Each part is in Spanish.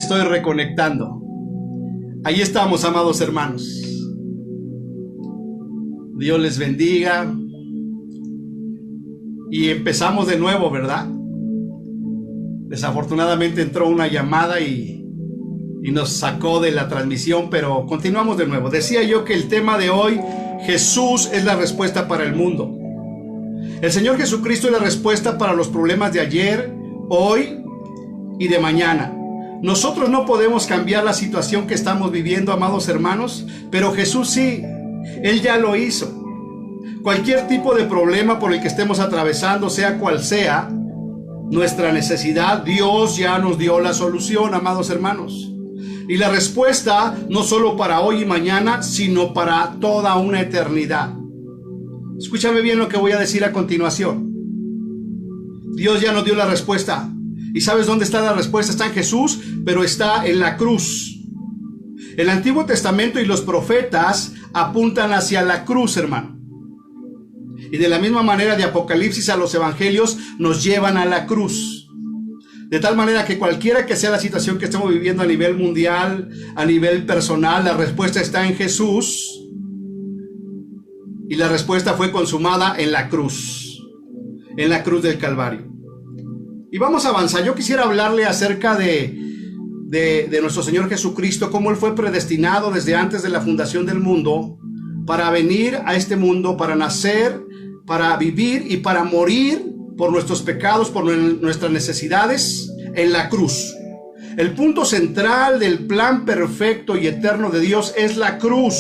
estoy reconectando. Ahí estamos, amados hermanos. Dios les bendiga. Y empezamos de nuevo, ¿verdad? Desafortunadamente entró una llamada y nos sacó de la transmisión, pero continuamos de nuevo. Decía yo que el tema de hoy, Jesús es la respuesta para el mundo. El Señor Jesucristo es la respuesta para los problemas de ayer, hoy y de mañana. Nosotros no podemos cambiar la situación que estamos viviendo, amados hermanos, pero Jesús sí. Él ya lo hizo. Cualquier tipo de problema por el que estemos atravesando, sea cual sea nuestra necesidad, Dios ya nos dio la solución, amados hermanos. Y la respuesta no solo para hoy y mañana, sino para toda una eternidad. Escúchame bien lo que voy a decir a continuación. Dios ya nos dio la respuesta. ¿Y sabes dónde está la respuesta? Está en Jesús, pero está en la cruz. El Antiguo Testamento y los profetas apuntan hacia la cruz, hermano. Y de la misma manera, de Apocalipsis a los Evangelios nos llevan a la cruz. De tal manera que cualquiera que sea la situación que estemos viviendo a nivel mundial, a nivel personal, la respuesta está en Jesús. Y la respuesta fue consumada en la cruz del Calvario. Y vamos a avanzar. Yo quisiera hablarle acerca de nuestro Señor Jesucristo, cómo Él fue predestinado desde antes de la fundación del mundo para venir a este mundo, para nacer, para vivir y para morir por nuestros pecados, por nuestras necesidades en la cruz. El punto central del plan perfecto y eterno de Dios es la cruz.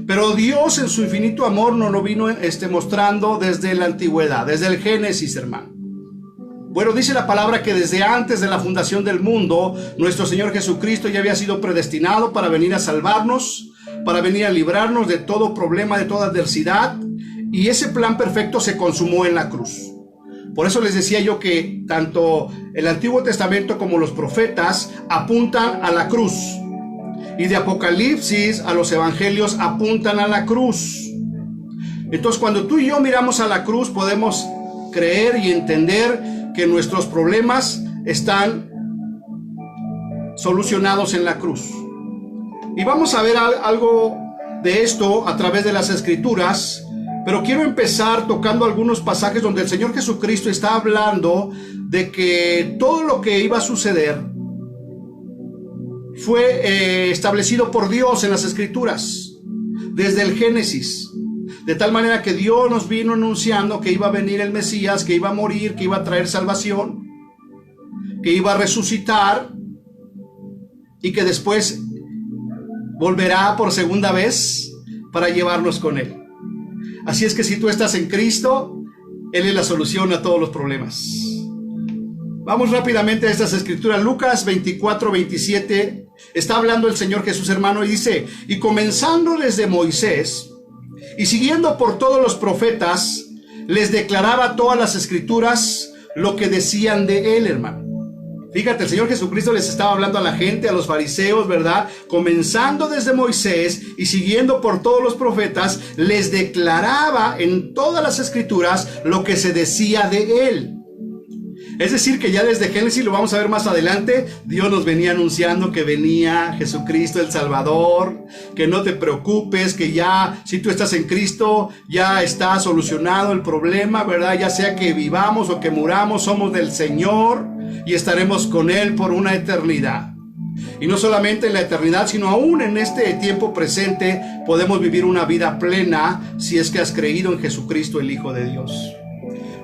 Pero Dios en su infinito amor nos lo vino mostrando desde la antigüedad, desde el Génesis, hermano. Bueno, dice la palabra que desde antes de la fundación del mundo, nuestro Señor Jesucristo ya había sido predestinado para venir a salvarnos, para venir a librarnos de todo problema, de toda adversidad. Y ese plan perfecto se consumó en la cruz. Por eso les decía yo que tanto el Antiguo Testamento como los profetas apuntan a la cruz. Y de Apocalipsis a los Evangelios apuntan a la cruz. Entonces, cuando tú y yo miramos a la cruz, podemos creer y entender que nuestros problemas están solucionados en la cruz. Y vamos a ver algo de esto a través de las Escrituras. Pero quiero empezar tocando algunos pasajes donde el Señor Jesucristo está hablando de que todo lo que iba a suceder fue establecido por Dios en las Escrituras, desde el Génesis. De tal manera que Dios nos vino anunciando que iba a venir el Mesías, que iba a morir, que iba a traer salvación, que iba a resucitar y que después volverá por segunda vez para llevarnos con Él. Así es que si tú estás en Cristo, Él es la solución a todos los problemas. Vamos rápidamente a estas escrituras. Lucas 24:27. Está hablando el Señor Jesús, hermano, y dice: y comenzando desde Moisés y siguiendo por todos los profetas, les declaraba todas las escrituras lo que decían de Él, hermano. Fíjate, el Señor Jesucristo les estaba hablando a la gente, a los fariseos, ¿verdad? Comenzando desde Moisés y siguiendo por todos los profetas, les declaraba en todas las escrituras lo que se decía de Él. Es decir, que ya desde Génesis, lo vamos a ver más adelante, Dios nos venía anunciando que venía Jesucristo el Salvador, que no te preocupes, que ya, si tú estás en Cristo, ya está solucionado el problema, ¿verdad? Ya sea que vivamos o que muramos, somos del Señor y estaremos con Él por una eternidad. Y no solamente en la eternidad, sino aún en este tiempo presente, podemos vivir una vida plena si es que has creído en Jesucristo, el Hijo de Dios.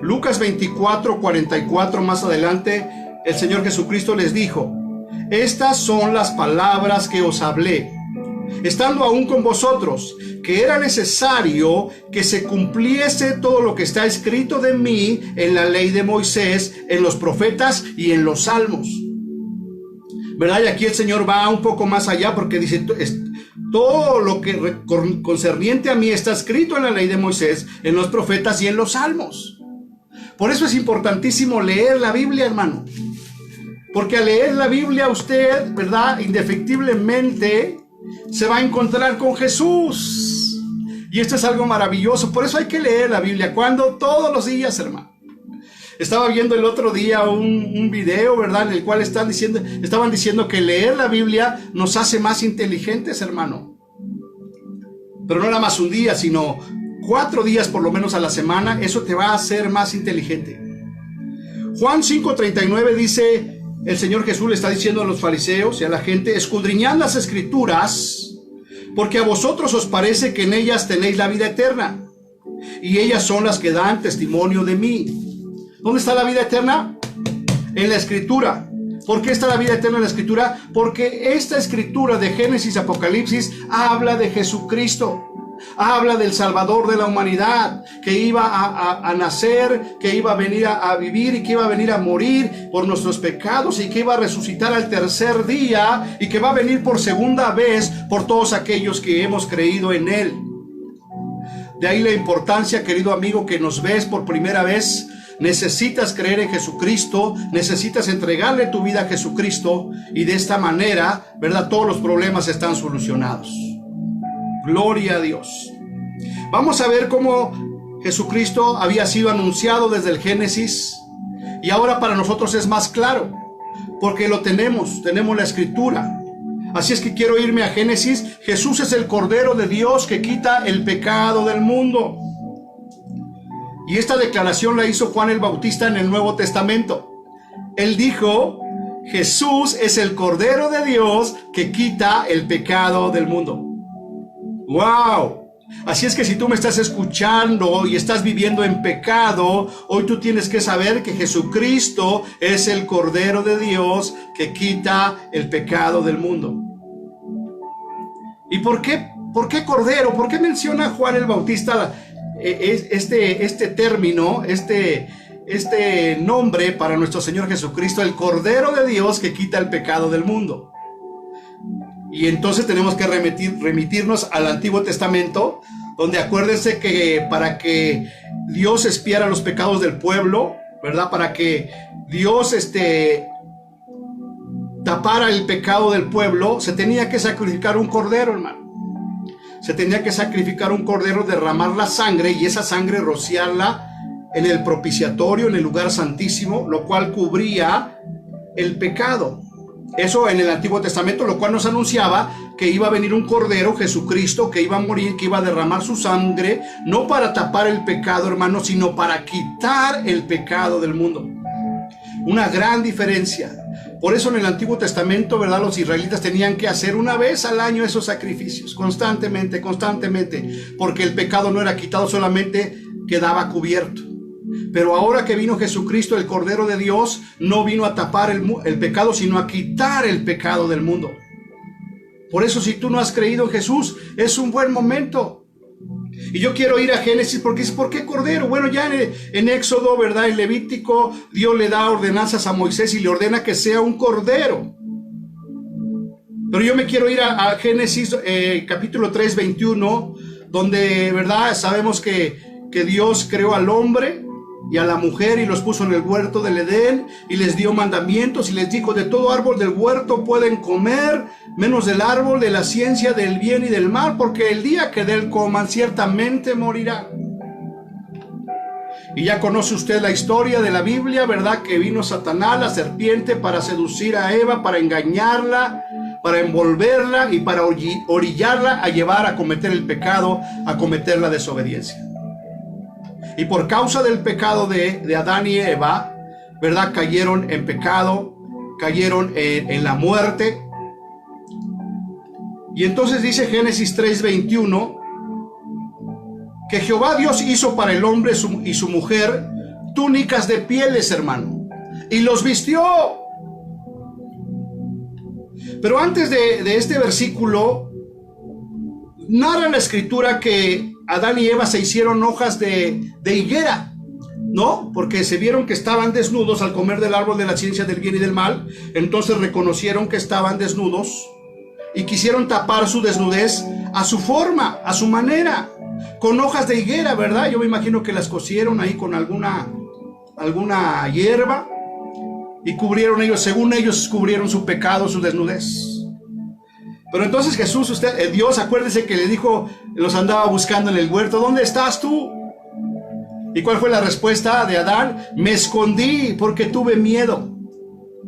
Lucas 24:44, más adelante, el Señor Jesucristo les dijo: estas son las palabras que os hablé, estando aún con vosotros, que era necesario que se cumpliese todo lo que está escrito de mí en la ley de Moisés, en los profetas y en los salmos. ¿Verdad? Y aquí el Señor va un poco más allá, porque dice: todo lo que concerniente a mí está escrito en la ley de Moisés, en los profetas y en los salmos. Por eso es importantísimo leer la Biblia, hermano. Porque al leer la Biblia usted, ¿verdad?, indefectiblemente se va a encontrar con Jesús. Y esto es algo maravilloso. Por eso hay que leer la Biblia. ¿Cuándo? Todos los días, hermano. Estaba viendo el otro día un video, ¿verdad? En el cual estaban diciendo que leer la Biblia nos hace más inteligentes, hermano. Pero no era más un día, sino 4 días por lo menos a la semana. Eso te va a hacer más inteligente. Juan 5:39 dice, el Señor Jesús le está diciendo a los fariseos y a la gente: escudriñad las escrituras, porque a vosotros os parece que en ellas tenéis la vida eterna, y ellas son las que dan testimonio de mí. ¿Dónde está la vida eterna? En la Escritura. ¿Por qué está la vida eterna en la Escritura? Porque esta Escritura de Génesis, Apocalipsis, habla de Jesucristo. Habla del Salvador de la humanidad, que iba a nacer, que iba a venir a vivir y que iba a venir a morir por nuestros pecados y que iba a resucitar al tercer día y que va a venir por segunda vez por todos aquellos que hemos creído en Él. De ahí la importancia, querido amigo, que nos ves por primera vez. Necesitas creer en Jesucristo, necesitas entregarle tu vida a Jesucristo y de esta manera, ¿verdad? Todos los problemas están solucionados. Gloria a Dios. Vamos a ver cómo Jesucristo había sido anunciado desde el Génesis y ahora para nosotros es más claro porque lo tenemos la Escritura. Así es que quiero irme a Génesis. Jesús es el Cordero de Dios que quita el pecado del mundo. Y esta declaración la hizo Juan el Bautista en el Nuevo Testamento. Él dijo: Jesús es el Cordero de Dios que quita el pecado del mundo. ¡Wow! Así es que si tú me estás escuchando y estás viviendo en pecado, hoy tú tienes que saber que Jesucristo es el Cordero de Dios que quita el pecado del mundo. ¿Y por qué Cordero? ¿Por qué menciona Juan el Bautista este término, este nombre para nuestro Señor Jesucristo, el Cordero de Dios que quita el pecado del mundo? Y entonces tenemos que remitirnos al Antiguo Testamento, donde acuérdense que para que Dios expiara los pecados del pueblo, ¿verdad? Para que Dios tapara el pecado del pueblo, se tenía que sacrificar un cordero, hermano. Se tenía que sacrificar un cordero, derramar la sangre y esa sangre rociarla en el propiciatorio, en el lugar santísimo, lo cual cubría el pecado. Eso en el Antiguo Testamento, lo cual nos anunciaba que iba a venir un Cordero, Jesucristo, que iba a morir, que iba a derramar su sangre, no para tapar el pecado, hermano, sino para quitar el pecado del mundo. Una gran diferencia. Por eso en el Antiguo Testamento, ¿verdad? Los israelitas tenían que hacer una vez al año esos sacrificios, constantemente, porque el pecado no era quitado, solamente quedaba cubierto. Pero ahora que vino Jesucristo, el Cordero de Dios, no vino a tapar el pecado, sino a quitar el pecado del mundo. Por eso, si tú no has creído en Jesús, es un buen momento. Y yo quiero ir a Génesis porque dice: ¿por qué Cordero? Bueno, ya en Éxodo, ¿verdad? En Levítico, Dios le da ordenanzas a Moisés y le ordena que sea un Cordero. Pero yo me quiero ir a Génesis capítulo 3, 21, donde, ¿verdad? Sabemos que Dios creó al hombre y a la mujer y los puso en el huerto del Edén y les dio mandamientos y les dijo: de todo árbol del huerto pueden comer, menos del árbol de la ciencia del bien y del mal, porque el día que de él coman ciertamente morirán. Y ya conoce usted la historia de la Biblia, ¿verdad? Que vino Satanás, la serpiente, para seducir a Eva, para engañarla, para envolverla y para orillarla a llevar a cometer el pecado, a cometer la desobediencia. Y por causa del pecado de Adán y Eva, ¿verdad? Cayeron en pecado, cayeron en la muerte. Y entonces dice Génesis 3:21 que Jehová Dios hizo para el hombre y su mujer túnicas de pieles, hermano, y los vistió. Pero antes de este versículo, narra la Escritura que Adán y Eva se hicieron hojas de higuera, ¿no? Porque se vieron que estaban desnudos al comer del árbol de la ciencia del bien y del mal. Entonces reconocieron que estaban desnudos y quisieron tapar su desnudez a su forma, a su manera, con hojas de higuera, ¿verdad? Yo me imagino que las cosieron ahí con alguna hierba y cubrieron ellos, según ellos cubrieron su pecado, su desnudez. Pero entonces Jesús, Dios, acuérdese que le dijo, los andaba buscando en el huerto: ¿dónde estás tú? ¿Y cuál fue la respuesta de Adán? Me escondí porque tuve miedo.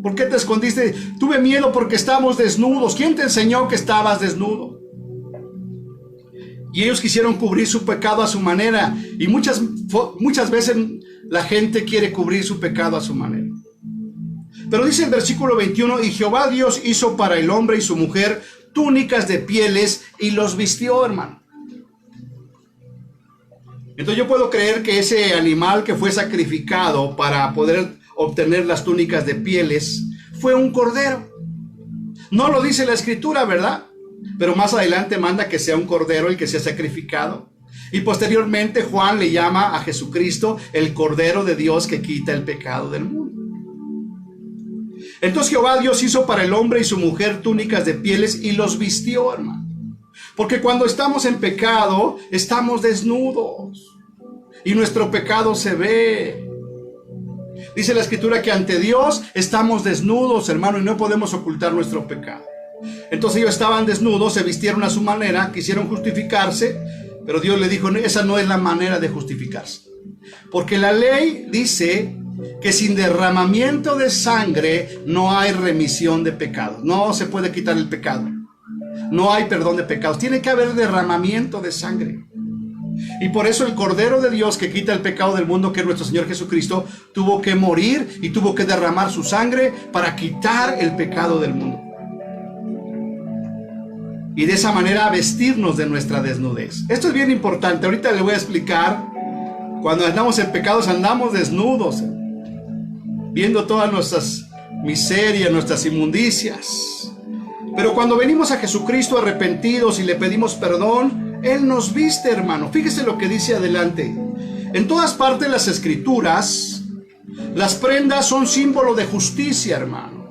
¿Por qué te escondiste? Tuve miedo porque estamos desnudos. ¿Quién te enseñó que estabas desnudo? Y ellos quisieron cubrir su pecado a su manera. Y muchas veces la gente quiere cubrir su pecado a su manera. Pero dice el versículo 21, y Jehová Dios hizo para el hombre y su mujer túnicas de pieles y los vistió, hermano. Entonces yo puedo creer que ese animal que fue sacrificado para poder obtener las túnicas de pieles fue un cordero. No lo dice la escritura, ¿verdad? Pero más adelante manda que sea un cordero el que sea sacrificado. Y posteriormente Juan le llama a Jesucristo el Cordero de Dios que quita el pecado del mundo. Entonces Jehová Dios hizo para el hombre y su mujer túnicas de pieles y los vistió, hermano. Porque cuando estamos en pecado, estamos desnudos. Y nuestro pecado se ve. Dice la escritura que ante Dios estamos desnudos, hermano, y no podemos ocultar nuestro pecado. Entonces ellos estaban desnudos, se vistieron a su manera, quisieron justificarse, pero Dios le dijo, esa no es la manera de justificarse. Porque la ley dice que sin derramamiento de sangre no hay remisión de pecados. No se puede quitar el pecado. No hay perdón de pecados. Tiene que haber derramamiento de sangre. Y por eso el Cordero de Dios que quita el pecado del mundo, que es nuestro Señor Jesucristo, tuvo que morir y tuvo que derramar su sangre para quitar el pecado del mundo. Y de esa manera vestirnos de nuestra desnudez. Esto es bien importante. Ahorita le voy a explicar. Cuando andamos en pecados andamos desnudos, viendo todas nuestras miserias, nuestras inmundicias. Pero cuando venimos a Jesucristo arrepentidos y le pedimos perdón, Él nos viste, hermano. Fíjese lo que dice adelante. En todas partes de las escrituras, las prendas son símbolo de justicia, hermano.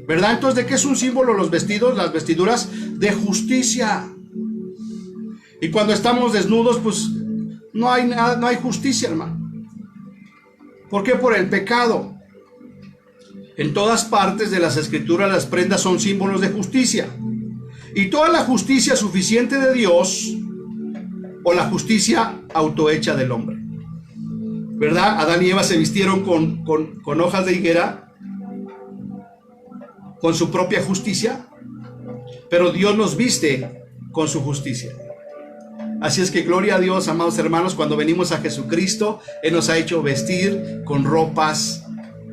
¿Verdad? Entonces, ¿de qué es un símbolo los vestidos, las vestiduras? De justicia. Y cuando estamos desnudos, pues no hay nada, no hay justicia, hermano. ¿Por qué? Por el pecado. En todas partes de las escrituras las prendas son símbolos de justicia. Y toda la justicia suficiente de Dios o la justicia autohecha del hombre. ¿Verdad? Adán y Eva se vistieron con hojas de higuera, con su propia justicia, pero Dios nos viste con su justicia. Así es que gloria a Dios, amados hermanos, cuando venimos a Jesucristo, Él nos ha hecho vestir con ropas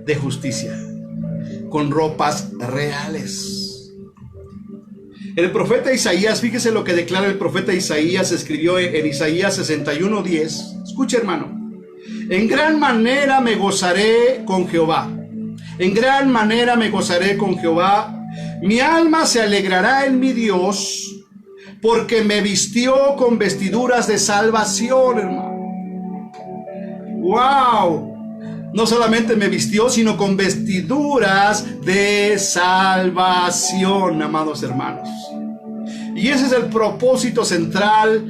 de justicia, con ropas reales. El profeta Isaías, fíjese lo que declara el profeta Isaías, escribió en Isaías 61:10. Escuche, hermano. En gran manera me gozaré con Jehová. En gran manera me gozaré con Jehová. Mi alma se alegrará en mi Dios, porque me vistió con vestiduras de salvación, hermano. ¡Wow! No solamente me vistió, sino con vestiduras de salvación, amados hermanos. Y ese es el propósito central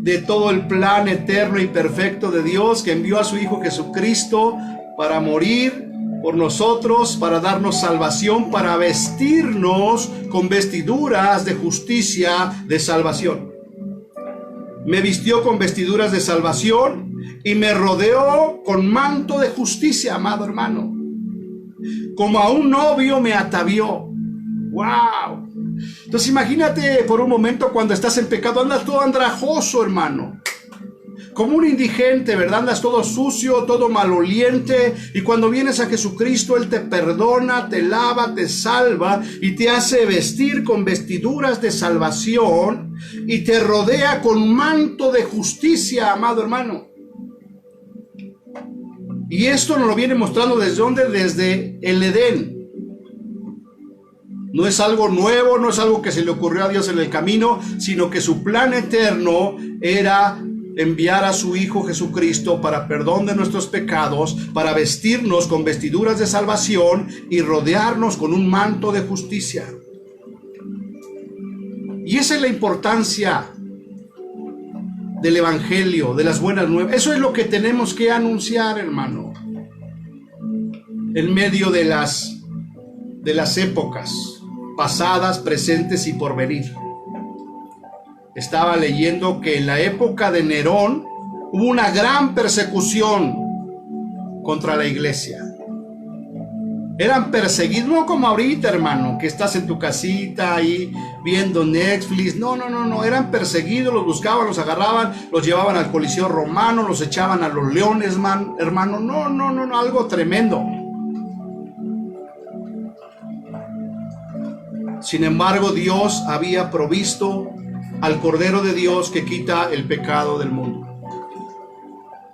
de todo el plan eterno y perfecto de Dios, que envió a su Hijo Jesucristo para morir por nosotros, para darnos salvación, para vestirnos con vestiduras de justicia, de salvación. Me vistió con vestiduras de salvación y me rodeó con manto de justicia, amado hermano. Como a un novio me atavió. ¡Wow! Entonces imagínate por un momento cuando estás en pecado, andas todo andrajoso, hermano. Como un indigente, ¿verdad? Andas todo sucio, todo maloliente. Y cuando vienes a Jesucristo, Él te perdona, te lava, te salva y te hace vestir con vestiduras de salvación y te rodea con manto de justicia, amado hermano. Y esto nos lo viene mostrando desde ¿dónde? Desde el Edén. No es algo nuevo, no es algo que se le ocurrió a Dios en el camino, sino que su plan eterno era enviar a su Hijo Jesucristo para perdón de nuestros pecados, para vestirnos con vestiduras de salvación y rodearnos con un manto de justicia. Y esa es la importancia del Evangelio, de las buenas nuevas. Eso es lo que tenemos que anunciar, hermano, en medio de las épocas pasadas, presentes y por venir. Estaba leyendo que en la época de Nerón, hubo una gran persecución contra la iglesia. Eran perseguidos, no como ahorita, hermano, que estás en tu casita ahí viendo Netflix. No, eran perseguidos, los buscaban, los agarraban, los llevaban al Coliseo Romano, los echaban a los leones, hermano. No, algo tremendo. Sin embargo, Dios había provisto al Cordero de Dios que quita el pecado del mundo.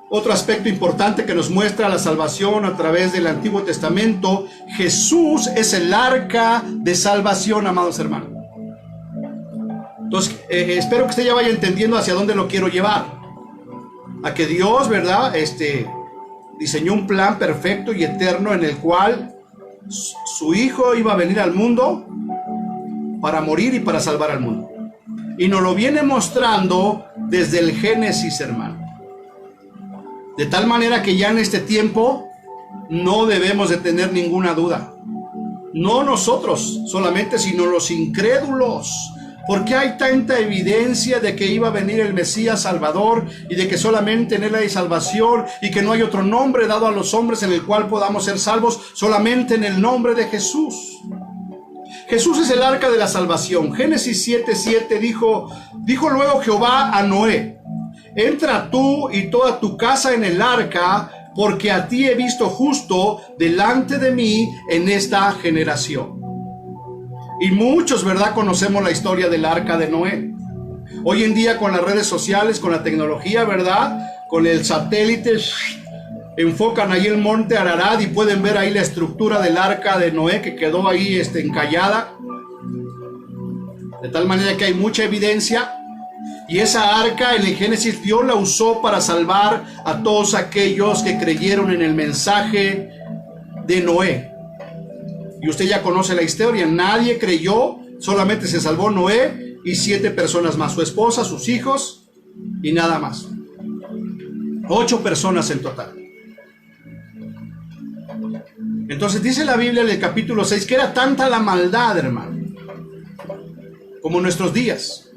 Otro aspecto importante que nos muestra la salvación a través del Antiguo Testamento: Jesús es el arca de salvación, amados hermanos. Entonces, espero que usted ya vaya entendiendo hacia dónde lo quiero llevar. A que Dios, ¿verdad? Diseñó un plan perfecto y eterno en el cual su Hijo iba a venir al mundo para morir y para salvar al mundo. Y nos lo viene mostrando desde el Génesis, hermano. De tal manera que ya en este tiempo no debemos de tener ninguna duda. No nosotros solamente, sino los incrédulos. Porque hay tanta evidencia de que iba a venir el Mesías Salvador y de que solamente en Él hay salvación y que no hay otro nombre dado a los hombres en el cual podamos ser salvos, solamente en el nombre de Jesús. Jesús es el arca de la salvación. Génesis 7:7 dijo luego Jehová a Noé: entra tú y toda tu casa en el arca, porque a ti he visto justo delante de mí en esta generación. Y muchos, ¿verdad?, conocemos la historia del arca de Noé. Hoy en día, con las redes sociales, con la tecnología, ¿verdad?, con el satélite, enfocan ahí el monte Ararat y pueden ver ahí la estructura del arca de Noé que quedó ahí encallada. De tal manera que hay mucha evidencia. Y esa arca en el Génesis Dios la usó para salvar a todos aquellos que creyeron en el mensaje de Noé. Y usted ya conoce la historia. Nadie creyó, solamente se salvó Noé y 7 personas más, su esposa, sus hijos y nada más. 8 personas en total. Entonces dice la Biblia en el capítulo 6 que era tanta la maldad, hermano, como en nuestros días,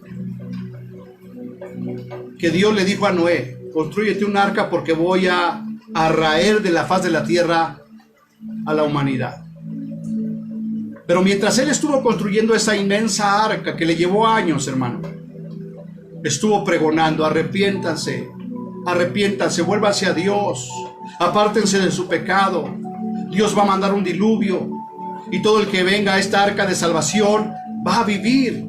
que Dios le dijo a Noé: constrúyete un arca porque voy a raer de la faz de la tierra a la humanidad. Pero mientras él estuvo construyendo esa inmensa arca que le llevó años, hermano, estuvo pregonando: arrepiéntanse, vuélvanse a Dios, apártense de su pecado. Dios va a mandar un diluvio y todo el que venga a esta arca de salvación va a vivir.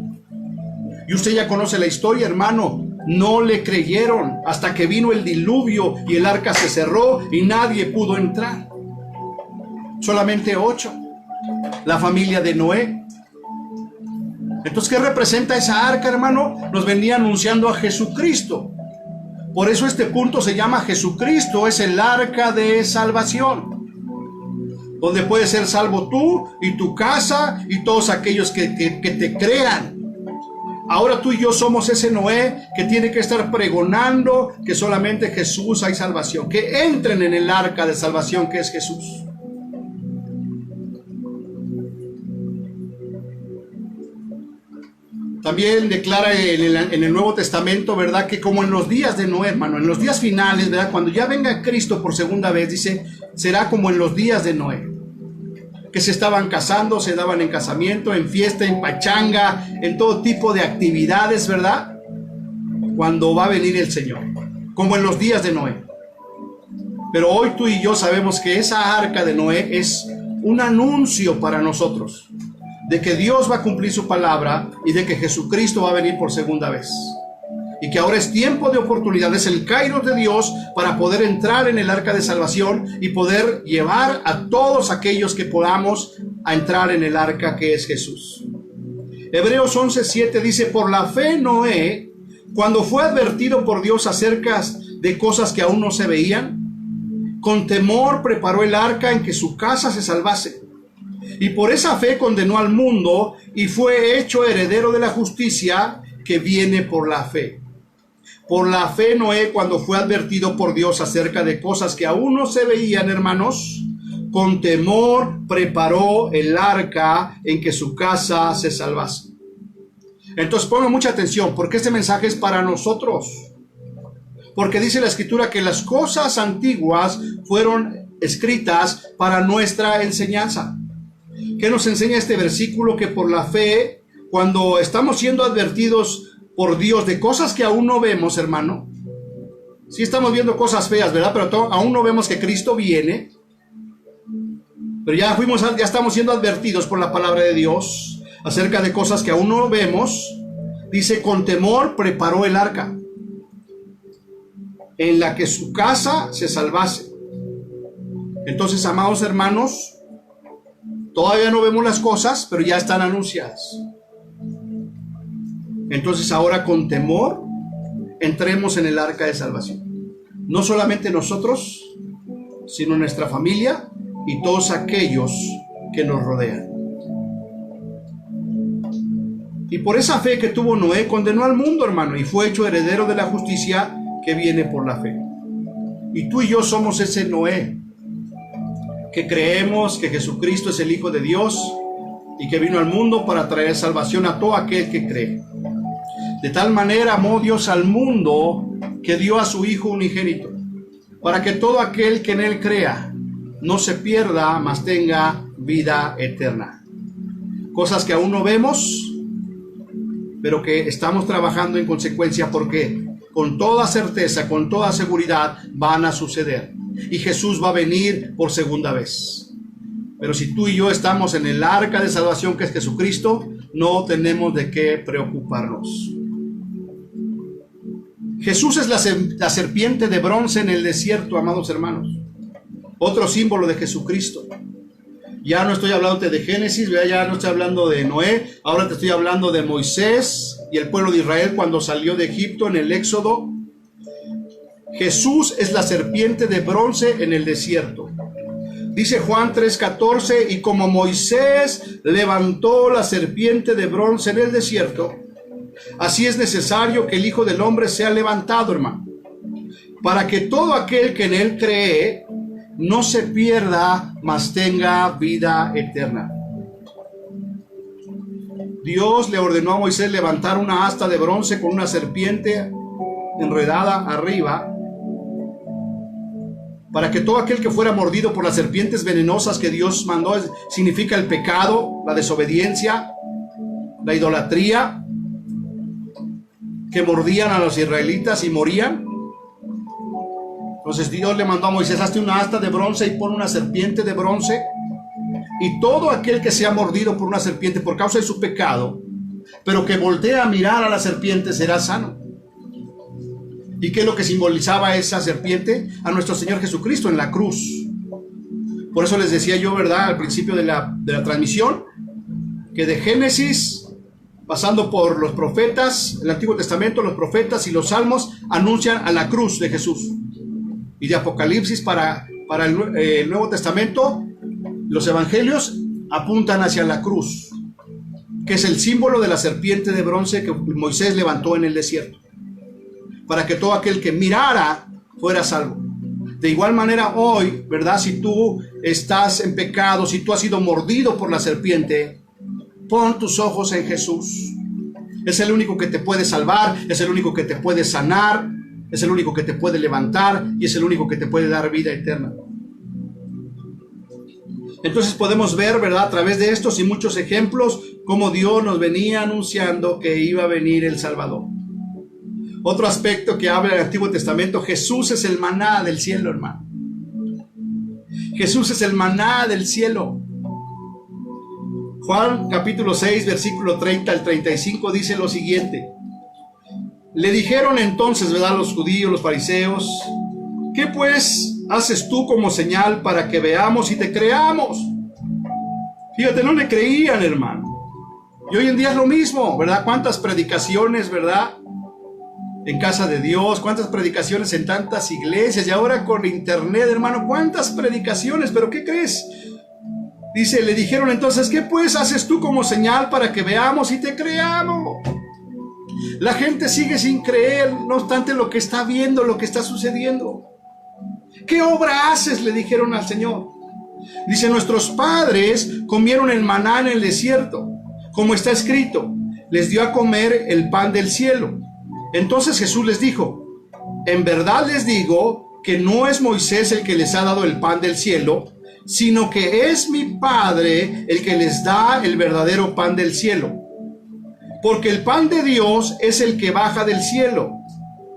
Y usted ya conoce la historia, hermano. No le creyeron hasta que vino el diluvio y el arca se cerró y nadie pudo entrar. Solamente 8. La familia de Noé. Entonces, ¿qué representa esa arca, hermano? Nos venía anunciando a Jesucristo. Por eso este punto se llama Jesucristo, es el arca de salvación, donde puedes ser salvo tú y tu casa y todos aquellos que te crean. Ahora tú y yo somos ese Noé que tiene que estar pregonando que solamente Jesús hay salvación, que entren en el arca de salvación que es Jesús. También declara en el Nuevo Testamento, ¿verdad?, que como en los días de Noé, hermano, en los días finales, ¿verdad?, cuando ya venga Cristo por segunda vez, dice, será como en los días de Noé, que se estaban casando, se daban en casamiento, en fiesta, en pachanga, en todo tipo de actividades, ¿verdad?, cuando va a venir el Señor, como en los días de Noé. Pero hoy tú y yo sabemos que esa arca de Noé es un anuncio para nosotros de que Dios va a cumplir su palabra y de que Jesucristo va a venir por segunda vez. Y que ahora es tiempo de oportunidad, es el kairos de Dios para poder entrar en el arca de salvación y poder llevar a todos aquellos que podamos a entrar en el arca que es Jesús. Hebreos 11:7 dice: por la fe Noé, cuando fue advertido por Dios acerca de cosas que aún no se veían, con temor preparó el arca en que su casa se salvase. Y por esa fe condenó al mundo y fue hecho heredero de la justicia que viene por la fe. Por la fe Noé, cuando fue advertido por Dios acerca de cosas que aún no se veían, hermanos, con temor preparó el arca en que su casa se salvase. Entonces pongan mucha atención, porque este mensaje es para nosotros. Porque dice la Escritura que las cosas antiguas fueron escritas para nuestra enseñanza. ¿Qué nos enseña este versículo? Que por la fe, cuando estamos siendo advertidos por Dios de cosas que aún no vemos, hermano, sí estamos viendo cosas feas, ¿verdad? Pero aún no vemos que Cristo viene. Pero ya estamos siendo advertidos por la palabra de Dios acerca de cosas que aún no vemos. Dice, con temor preparó el arca, en la que su casa se salvase. Entonces, amados hermanos, todavía no vemos las cosas, pero ya están anunciadas. Entonces, ahora con temor, entremos en el arca de salvación. No solamente nosotros, sino nuestra familia y todos aquellos que nos rodean. Y por esa fe que tuvo Noé, condenó al mundo, hermano, y fue hecho heredero de la justicia que viene por la fe. Y tú y yo somos ese Noé, que creemos que Jesucristo es el Hijo de Dios y que vino al mundo para traer salvación a todo aquel que cree. De tal manera amó Dios al mundo que dio a su Hijo unigénito, para que todo aquel que en él crea no se pierda, mas tenga vida eterna. Cosas que aún no vemos, pero que estamos trabajando en consecuencia, porque con toda certeza, con toda seguridad van a suceder. Y Jesús va a venir por segunda vez. Pero si tú y yo estamos en el arca de salvación que es Jesucristo, no tenemos de qué preocuparnos. Jesús es la serpiente de bronce en el desierto, amados hermanos. Otro símbolo de Jesucristo. Ya no estoy hablando de Génesis, ya no estoy hablando de Noé, ahora te estoy hablando de Moisés y el pueblo de Israel cuando salió de Egipto en el Éxodo. Jesús es la serpiente de bronce en el desierto. Dice Juan 3:14, y como Moisés levantó la serpiente de bronce en el desierto, así es necesario que el Hijo del Hombre sea levantado, hermano, para que todo aquel que en él cree no se pierda, mas tenga vida eterna. Dios le ordenó a Moisés levantar una asta de bronce con una serpiente enredada arriba, para que todo aquel que fuera mordido por las serpientes venenosas que Dios mandó, significa el pecado, la desobediencia, la idolatría, que mordían a los israelitas y morían. Entonces Dios le mandó a Moisés, hazte una asta de bronce y pon una serpiente de bronce, y todo aquel que sea mordido por una serpiente por causa de su pecado, pero que voltea a mirar a la serpiente, será sano. ¿Y qué es lo que simbolizaba esa serpiente? A nuestro Señor Jesucristo en la cruz. Por eso les decía yo, ¿verdad?, al principio de la transmisión, que de Génesis, pasando por los profetas, el Antiguo Testamento, los profetas y los salmos anuncian a la cruz de Jesús. Y de Apocalipsis para el Nuevo Testamento, los evangelios apuntan hacia la cruz, que es el símbolo de la serpiente de bronce que Moisés levantó en el desierto, para que todo aquel que mirara fuera salvo. De igual manera hoy, ¿verdad?, si tú estás en pecado, si tú has sido mordido por la serpiente, pon tus ojos en Jesús. Es el único que te puede salvar, es el único que te puede sanar, es el único que te puede levantar y es el único que te puede dar vida eterna. Entonces podemos ver, ¿verdad?, a través de estos y muchos ejemplos, cómo Dios nos venía anunciando que iba a venir el Salvador. Otro aspecto que habla el Antiguo Testamento, Jesús es el maná del cielo, hermano. Jesús es el maná del cielo. Juan capítulo 6, versículo 30 al 35 dice lo siguiente. Le dijeron entonces, ¿verdad?, los judíos, los fariseos, ¿qué pues haces tú como señal para que veamos y te creamos? Fíjate, no le creían, hermano. Y hoy en día es lo mismo, ¿verdad? ¿Cuántas predicaciones, verdad?, en casa de Dios, cuántas predicaciones en tantas iglesias, y ahora con internet, hermano, cuántas predicaciones, pero ¿qué crees? Dice, le dijeron entonces, ¿qué pues haces tú como señal para que veamos y te creamos? La gente sigue sin creer, no obstante lo que está viendo, lo que está sucediendo. ¿Qué obra haces?, le dijeron al Señor. Dice, nuestros padres comieron el maná en el desierto, como está escrito, les dio a comer el pan del cielo. Entonces Jesús les dijo, En verdad les digo que no es Moisés el que les ha dado el pan del cielo, sino que es mi Padre el que les da el verdadero pan del cielo. Porque el pan de Dios es el que baja del cielo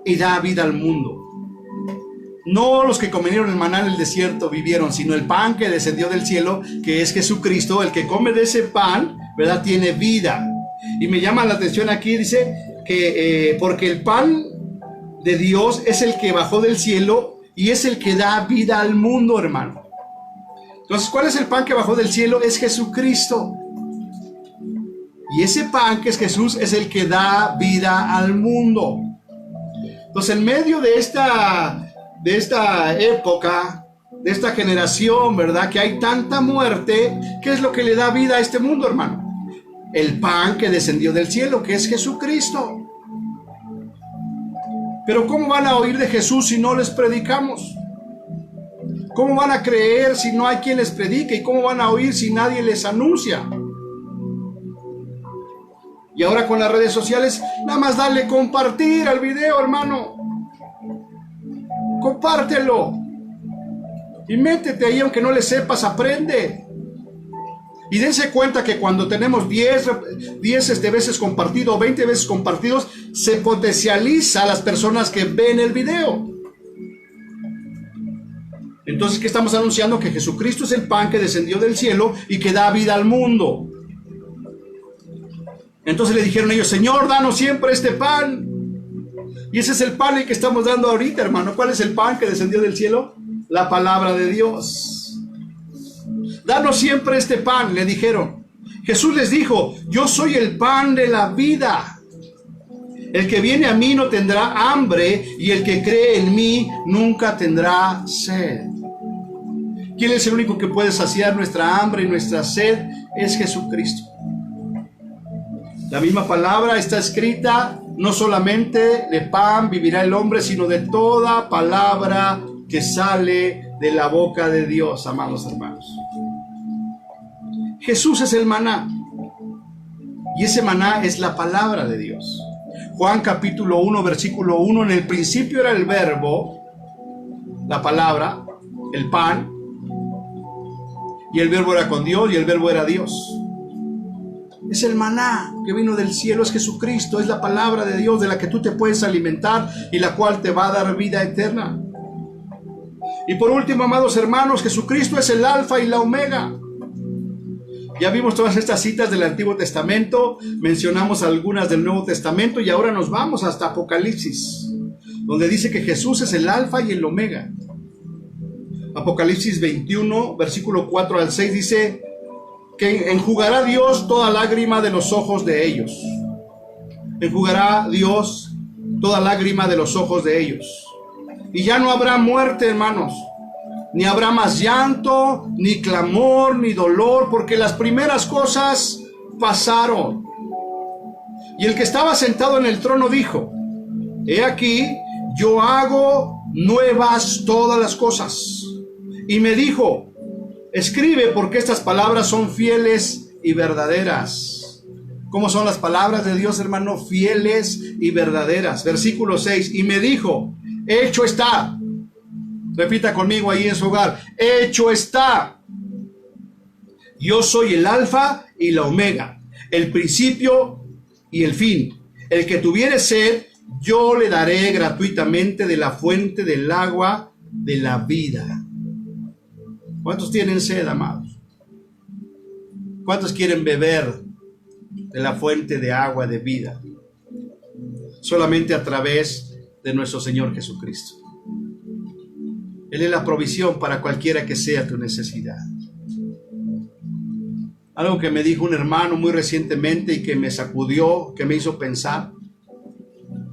y da vida al mundo. No los que comieron el maná en el desierto vivieron, sino el pan que descendió del cielo, que es Jesucristo. El que come de ese pan, ¿verdad?, tiene vida. Y me llama la atención aquí, dice que porque el pan de Dios es el que bajó del cielo y es el que da vida al mundo, hermano. Entonces, ¿cuál es el pan que bajó del cielo? Es Jesucristo. Y ese pan que es Jesús es el que da vida al mundo. Entonces, en medio de esta época, de esta generación, ¿verdad?, que hay tanta muerte, ¿qué es lo que le da vida a este mundo, hermano? El pan que descendió del cielo, que es Jesucristo. Pero ¿cómo van a oír de Jesús si no les predicamos? ¿Cómo van a creer si no hay quien les predique? ¿Y cómo van a oír si nadie les anuncia? Y ahora con las redes sociales, nada más dale compartir al video, hermano. Compártelo. Y métete ahí, aunque no le sepas, aprende. Y dense cuenta que cuando tenemos 10 veces compartido, 20 veces compartidos, se potencializa a las personas que ven el video. Entonces, ¿qué estamos anunciando? Que Jesucristo es el pan que descendió del cielo y que da vida al mundo. Entonces le dijeron ellos: Señor, danos siempre este pan. Y ese es el pan el que estamos dando ahorita, hermano. ¿Cuál es el pan que descendió del cielo? La palabra de Dios. Danos siempre este pan, le dijeron. Jesús les dijo: yo soy el pan de la vida. El que viene a mí no tendrá hambre, y el que cree en mí nunca tendrá sed. ¿Quién es el único que puede saciar nuestra hambre y nuestra sed? Es Jesucristo. La misma palabra está escrita: no solamente de pan vivirá el hombre, sino de toda palabra que sale de la boca de Dios, amados hermanos. Jesús es el maná, y ese maná es la palabra de Dios. Juan capítulo 1, versículo 1, en el principio era el verbo, la palabra, el pan, y el verbo era con Dios, y el verbo era Dios. Es el maná que vino del cielo, es Jesucristo, es la palabra de Dios de la que tú te puedes alimentar y la cual te va a dar vida eterna. Y por último, amados hermanos, Jesucristo es el alfa y la omega. Ya vimos todas estas citas del Antiguo Testamento, mencionamos algunas del Nuevo Testamento y ahora nos vamos hasta Apocalipsis, donde dice que Jesús es el alfa y el omega. Apocalipsis 21, versículo 4 al 6 dice que enjugará Dios toda lágrima de los ojos de ellos. Enjugará Dios toda lágrima de los ojos de ellos. Y ya no habrá muerte, hermanos, ni habrá más llanto, ni clamor, ni dolor, porque las primeras cosas pasaron. Y el que estaba sentado en el trono dijo: he aquí, yo hago nuevas todas las cosas. Y me dijo: escribe, porque estas palabras son fieles y verdaderas. ¿Cómo son las palabras de Dios, hermano? Fieles y verdaderas. Versículo 6, y me dijo: hecho está. Repita conmigo ahí en su hogar: hecho está. Yo soy el alfa y la omega, el principio y el fin. El que tuviere sed, yo le daré gratuitamente de la fuente del agua de la vida. ¿Cuántos tienen sed, amados? ¿Cuántos quieren beber de la fuente de agua de vida? Solamente a través de nuestro Señor Jesucristo. Él es la provisión para cualquiera que sea tu necesidad. Algo que me dijo un hermano muy recientemente y que me sacudió, que me hizo pensar,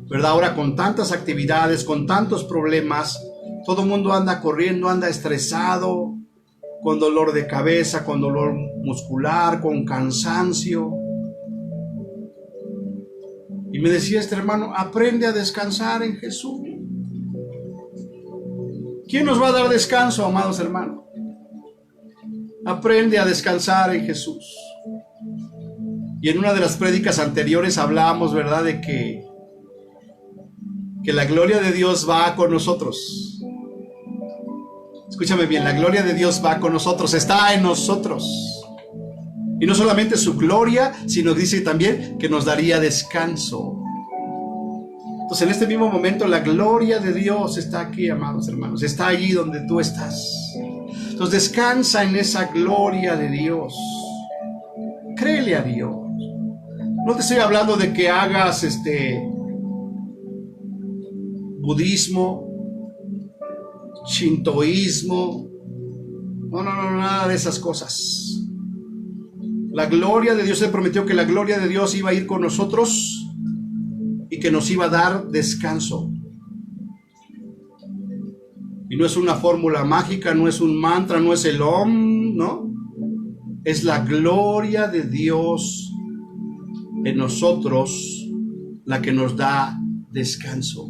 ¿verdad? Ahora con tantas actividades, con tantos problemas, todo el mundo anda corriendo, anda estresado, con dolor de cabeza, con dolor muscular, con cansancio. Y me decía este hermano: aprende a descansar en Jesús. ¿Quién nos va a dar descanso, amados hermanos? Aprende a descansar en Jesús. Y en una de las prédicas anteriores hablábamos, ¿verdad?, de que que la gloria de Dios va con nosotros. Escúchame bien, la gloria de Dios va con nosotros, está en nosotros. Y no solamente su gloria, sino dice también que nos daría descanso. Entonces, en este mismo momento, la gloria de Dios está aquí, amados hermanos. Está allí donde tú estás. Entonces, descansa en esa gloria de Dios. Créele a Dios. No te estoy hablando de que hagas budismo, shintoísmo. No, nada de esas cosas. La gloria de Dios, se prometió que la gloria de Dios iba a ir con nosotros y que nos iba a dar descanso. Y no es una fórmula mágica, no es un mantra, no es el Om, ¿no? Es la gloria de Dios en nosotros la que nos da descanso.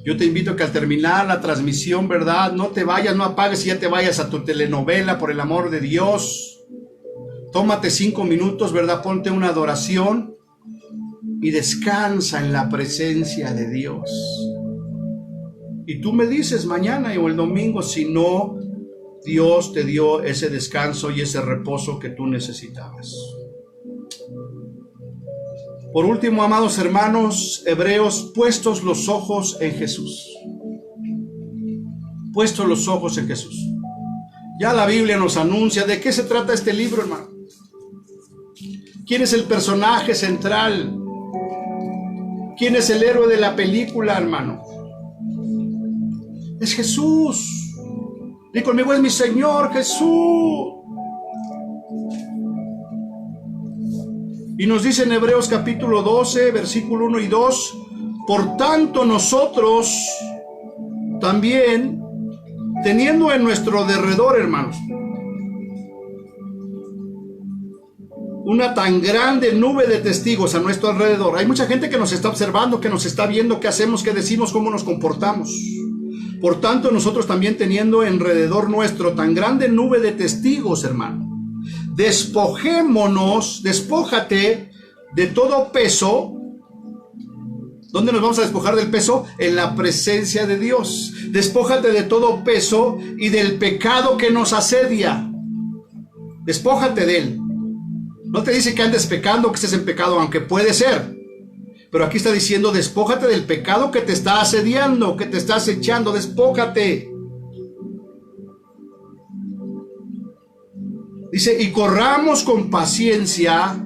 Yo te invito a que al terminar la transmisión, ¿verdad? No te vayas, no apagues y ya te vayas a tu telenovela, por el amor de Dios. Tómate 5 minutos, ¿verdad? Ponte una adoración y descansa en la presencia de Dios. Y tú me dices mañana o el domingo si no, Dios te dio ese descanso y ese reposo que tú necesitabas. Por último, amados hermanos, hebreos, puestos los ojos en Jesús. Puestos los ojos en Jesús. Ya la Biblia nos anuncia de qué se trata este libro, hermano. ¿Quién es el personaje central? ¿Quién es el héroe de la película, hermano? Es Jesús. Di conmigo, es mi Señor Jesús. Y nos dice en Hebreos capítulo 12, versículo 1 y 2, por tanto nosotros también, teniendo en nuestro derredor, hermanos, una tan grande nube de testigos a nuestro alrededor. Hay mucha gente que nos está observando, que nos está viendo, qué hacemos, qué decimos, cómo nos comportamos. Por tanto, nosotros también teniendo alrededor nuestro tan grande nube de testigos, hermano, despojémonos, despójate de todo peso. ¿Dónde nos vamos a despojar del peso? En la presencia de Dios. Despójate de todo peso y del pecado que nos asedia. Despójate de él. No te dice que andes pecando, que estés en pecado, aunque puede ser. Pero aquí está diciendo, despójate del pecado que te está asediando, que te está acechando, despójate. Dice, y corramos con paciencia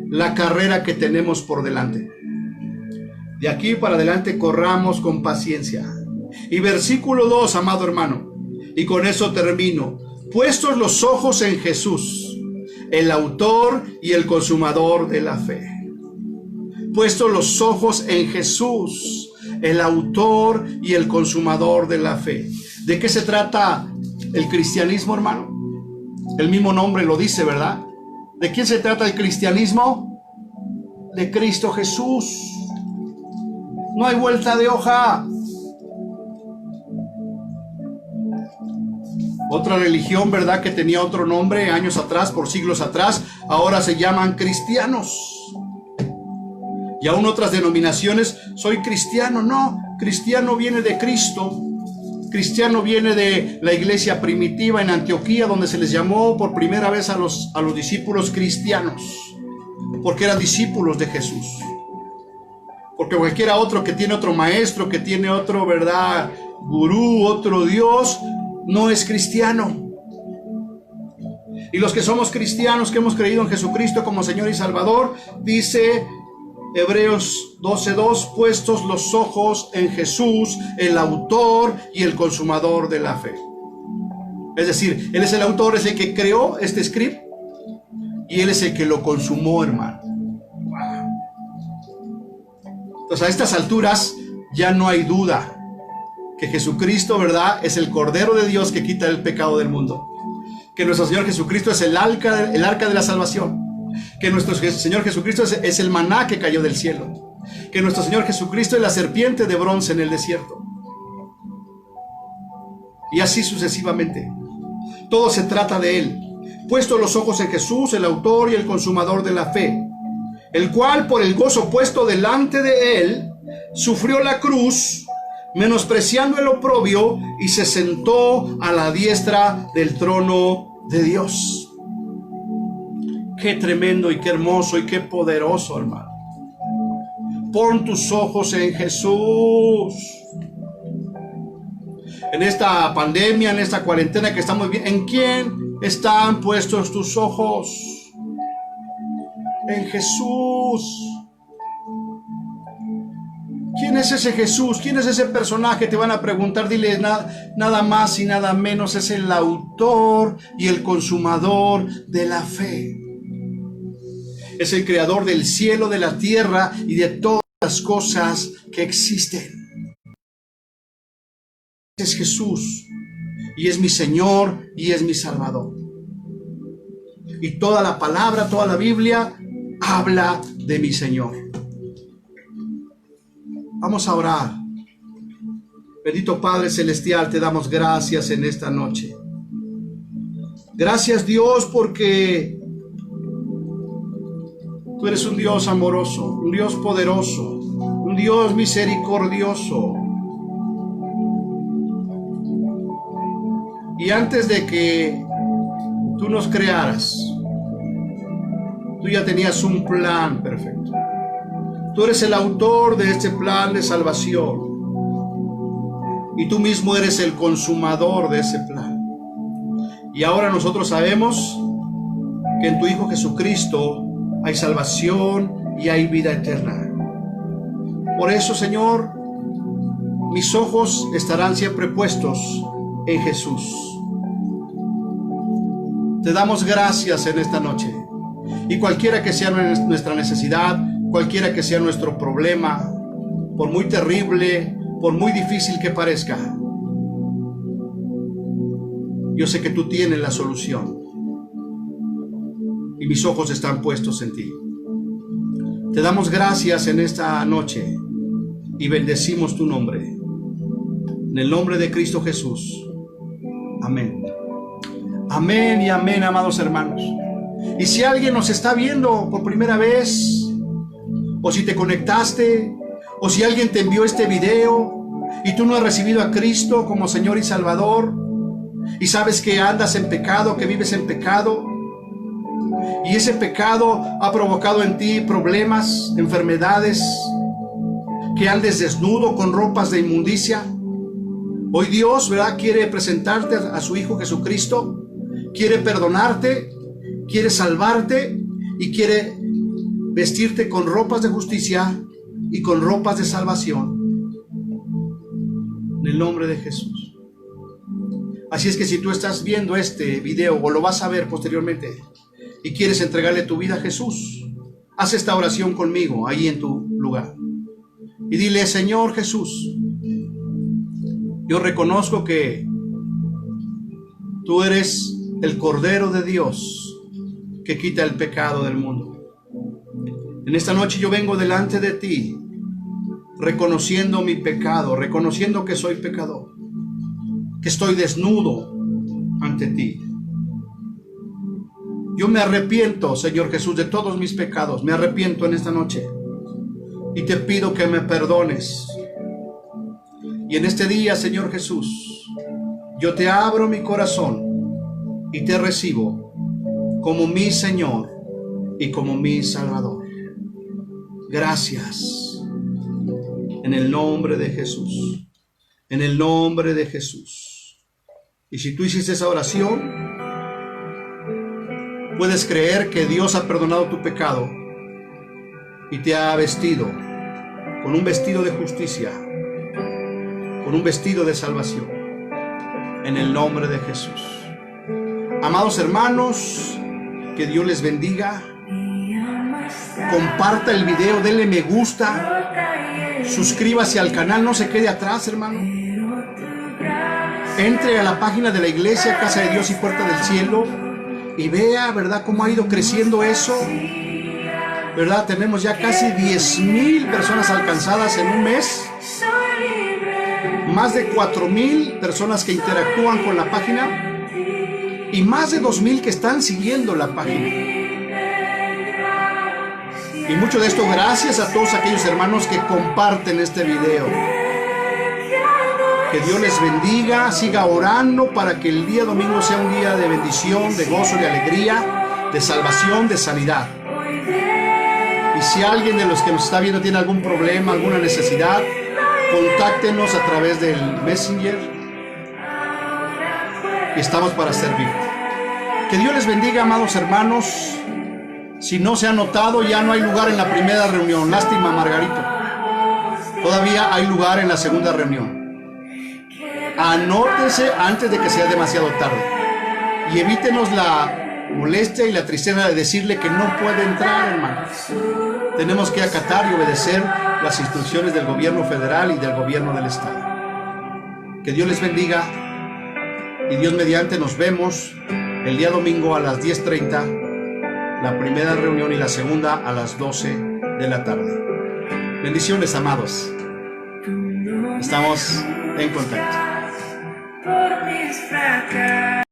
la carrera que tenemos por delante. De aquí para adelante corramos con paciencia. Y versículo 2, amado hermano, y con eso termino. Puestos los ojos en Jesús, el autor y el consumador de la fe. Puestos los ojos en Jesús, el autor y el consumador de la fe. ¿De qué se trata el cristianismo, hermano? El mismo nombre lo dice, ¿verdad? ¿De quién se trata el cristianismo? De Cristo Jesús. No hay vuelta de hoja. Otra religión, ¿verdad?, que tenía otro nombre años atrás, por siglos atrás, ahora se llaman cristianos. Y aún otras denominaciones, soy cristiano. No, cristiano viene de Cristo. Cristiano viene de la iglesia primitiva en Antioquía, donde se les llamó por primera vez a los discípulos cristianos, porque eran discípulos de Jesús. Porque cualquiera otro que tiene otro maestro, que tiene otro, ¿verdad?, gurú, otro Dios, no es cristiano. Y los que somos cristianos, que hemos creído en Jesucristo como Señor y Salvador, dice Hebreos 12:2, puestos los ojos en Jesús, el autor y el consumador de la fe. Es decir, Él es el autor, es el que creó este script y Él es el que lo consumó, hermano. Wow. Entonces, a estas alturas ya no hay duda que Jesucristo, ¿verdad?, es el Cordero de Dios que quita el pecado del mundo. Que nuestro Señor Jesucristo es el arca de la salvación. Que nuestro Señor Jesucristo es el maná que cayó del cielo. Que nuestro Señor Jesucristo es la serpiente de bronce en el desierto. Y así sucesivamente. Todo se trata de Él. Puesto los ojos en Jesús, el autor y el consumador de la fe, el cual por el gozo puesto delante de Él sufrió la cruz, menospreciando el oprobio, y se sentó a la diestra del trono de Dios. Qué tremendo y qué hermoso y qué poderoso, hermano. Pon tus ojos en Jesús. En esta pandemia, en esta cuarentena que estamos viviendo, ¿en quién están puestos tus ojos? En Jesús. ¿Quién es ese Jesús? ¿Quién es ese personaje? Te van a preguntar. Dile nada más y nada menos. Es el autor y el consumador de la fe. Es el creador del cielo, de la tierra y de todas las cosas que existen. Es Jesús, y es mi Señor, y es mi Salvador. Y toda la palabra, toda la Biblia habla de mi Señor. Vamos a orar. Bendito Padre Celestial, te damos gracias en esta noche. Gracias, Dios, porque tú eres un Dios amoroso, un Dios poderoso, un Dios misericordioso. Y antes de que tú nos crearas, tú ya tenías un plan perfecto. Tú eres el autor de este plan de salvación. Y tú mismo eres el consumador de ese plan. Y ahora nosotros sabemos que en tu Hijo Jesucristo hay salvación y hay vida eterna. Por eso, Señor, mis ojos estarán siempre puestos en Jesús. Te damos gracias en esta noche. Y cualquiera que sea nuestra necesidad, cualquiera que sea nuestro problema, por muy terrible, por muy difícil que parezca, yo sé que tú tienes la solución. Y mis ojos están puestos en ti. Te damos gracias en esta noche y bendecimos tu nombre. En el nombre de Cristo Jesús. Amén. Amén y amén, amados hermanos. Y si alguien nos está viendo por primera vez, o si te conectaste, o si alguien te envió este video y tú no has recibido a Cristo como Señor y Salvador, y sabes que andas en pecado, que vives en pecado, y ese pecado ha provocado en ti problemas, enfermedades, que andes desnudo con ropas de inmundicia. Hoy Dios, ¿verdad?, quiere presentarte a su Hijo Jesucristo, quiere perdonarte, quiere salvarte y quiere vestirte con ropas de justicia y con ropas de salvación. En el nombre de Jesús. Así es que si tú estás viendo este video o lo vas a ver posteriormente y quieres entregarle tu vida a Jesús, haz esta oración conmigo ahí en tu lugar. Y dile: Señor Jesús, yo reconozco que tú eres el Cordero de Dios que quita el pecado del mundo. En esta noche yo vengo delante de ti, reconociendo mi pecado, reconociendo que soy pecador, que estoy desnudo ante ti. Yo me arrepiento, Señor Jesús, de todos mis pecados. Me arrepiento en esta noche y te pido que me perdones. Y en este día, Señor Jesús, yo te abro mi corazón y te recibo como mi Señor y como mi Salvador. Gracias. En el nombre de Jesús. En el nombre de Jesús. Y si tú hiciste esa oración, puedes creer que Dios ha perdonado tu pecado y te ha vestido con un vestido de justicia, con un vestido de salvación. En el nombre de Jesús. Amados hermanos, que Dios les bendiga. Comparta el video, denle me gusta, suscríbase al canal, no se quede atrás, hermano. Entre a la página de la iglesia Casa de Dios y Puerta del Cielo y vea, ¿verdad?, cómo ha ido creciendo eso, ¿verdad? Tenemos ya casi 10,000 personas alcanzadas en un mes, más de 4,000 personas que interactúan con la página y más de 2,000 que están siguiendo la página. Y mucho de esto gracias a todos aquellos hermanos que comparten este video. Que Dios les bendiga, siga orando para que el día domingo sea un día de bendición, de gozo, de alegría, de salvación, de sanidad. Y si alguien de los que nos está viendo tiene algún problema, alguna necesidad, contáctenos a través del Messenger. Y estamos para servir. Que Dios les bendiga, amados hermanos. Si no se ha notado, ya no hay lugar en la primera reunión. Lástima, Margarito. Todavía hay lugar en la segunda reunión. Anótense antes de que sea demasiado tarde. Y evítenos la molestia y la tristeza de decirle que no puede entrar, hermanos. Tenemos que acatar y obedecer las instrucciones del gobierno federal y del gobierno del estado. Que Dios les bendiga. Y Dios mediante nos vemos el día domingo a las 10:30. La primera reunión y la segunda a las 12 de la tarde. Bendiciones, amados. Estamos en contacto.